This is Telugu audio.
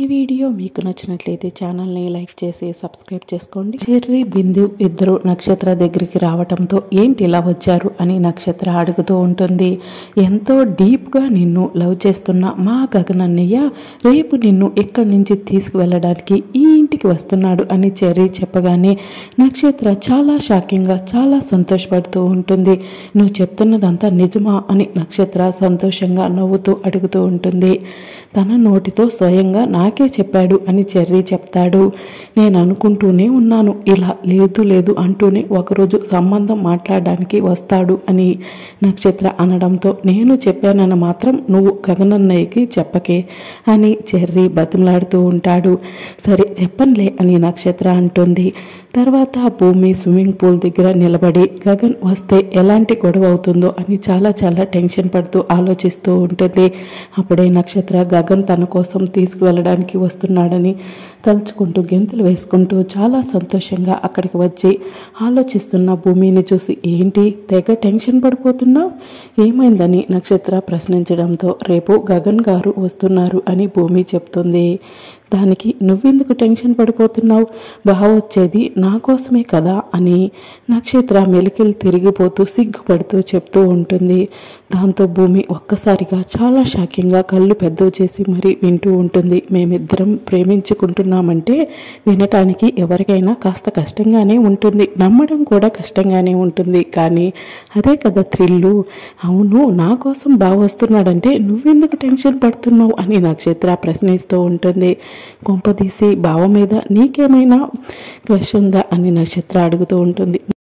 ఈ వీడియో మీకు నచ్చినట్లయితే ఛానల్ని లైక్ చేసి సబ్స్క్రైబ్ చేసుకోండి. చెర్రీ బిందు ఇద్దరు నక్షత్ర దగ్గరికి రావటంతో ఏంటి ఇలా వచ్చారు అని నక్షత్ర అడుగుతూ ఉంటుంది. ఎంతో డీప్గా నిన్ను లవ్ చేస్తున్న మా గగనన్నయ్య రేపు నిన్ను ఇక్కడి నుంచి తీసుకువెళ్ళడానికి ఈ ఇంటికి వస్తున్నాడు అని చెర్రీ చెప్పగానే నక్షత్ర చాలా షాకింగ్గా చాలా సంతోషపడుతూ ఉంటుంది. నువ్వు చెప్తున్నదంతా నిజమా అని నక్షత్ర సంతోషంగా నవ్వుతూ అడుగుతూ ఉంటుంది. తన నోటితో స్వయంగా నాకే చెప్పాడు అని చెర్రీ చెప్తాడు. నేను అనుకుంటూనే ఉన్నాను, ఇలా లేదు అంటూనే ఒకరోజు సంబంధం మాట్లాడడానికి వస్తాడు అని నక్షత్ర అనడంతో నేను చెప్పానన్న మాత్రం నువ్వు గగనన్నయ్యకి చెప్పకే అని చెర్రీ బతిమలాడుతూ ఉంటాడు. సరే చెప్పనులే అని నక్షత్ర అంటుంది. తర్వాత భూమి స్విమ్మింగ్ పూల్ దగ్గర నిలబడి గగన్ వస్తే ఎలాంటి గొడవ అవుతుందో అని చాలా టెన్షన్ పడుతూ ఆలోచిస్తూ ఉంటుంది. అప్పుడే నక్షత్ర గగన్ తన కోసం తీసుకువెళ్ళడానికి వస్తున్నాడని తలుచుకుంటూ గెంతులు వేసుకుంటూ చాలా సంతోషంగా అక్కడికి వచ్చి ఆలోచిస్తున్న భూమిని చూసి ఏంటి తెగ టెన్షన్ పడిపోతున్నావు, ఏమైందని నక్షత్ర ప్రశ్నించడంతో రేపు గగన్ గారు వస్తున్నారు అని భూమి చెప్తుంది. దానికి నువ్వెందుకు టెన్షన్ పడిపోతున్నావు, బావ వచ్చేది నా కోసమే కదా అని నక్షత్ర మెలికలు తిరిగిపోతూ సిగ్గుపడుతూ చెప్తూ ఉంటుంది. దాంతో భూమి ఒక్కసారిగా చాలా షాకింగ్గా కళ్ళు పెద్దవి చేసి మరీ వింటూ ఉంటుంది. మేమిద్దరం ప్రేమించుకుంటున్నామంటే వినటానికి ఎవరికైనా కాస్త కష్టంగానే ఉంటుంది, నమ్మడం కూడా కష్టంగానే ఉంటుంది, కానీ అదే కదా థ్రిల్లు. అవును, నా కోసం బావ వస్తున్నాడంటే నువ్వెందుకు టెన్షన్ పడుతున్నావు అని నక్షత్ర ప్రశ్నిస్తూ ఉంటుంది. కొంపదీసి బావ మీద నీకేమైనా క్రష్ ఉందా అని నక్షత్ర అడుగుతూ ఉంటుంది.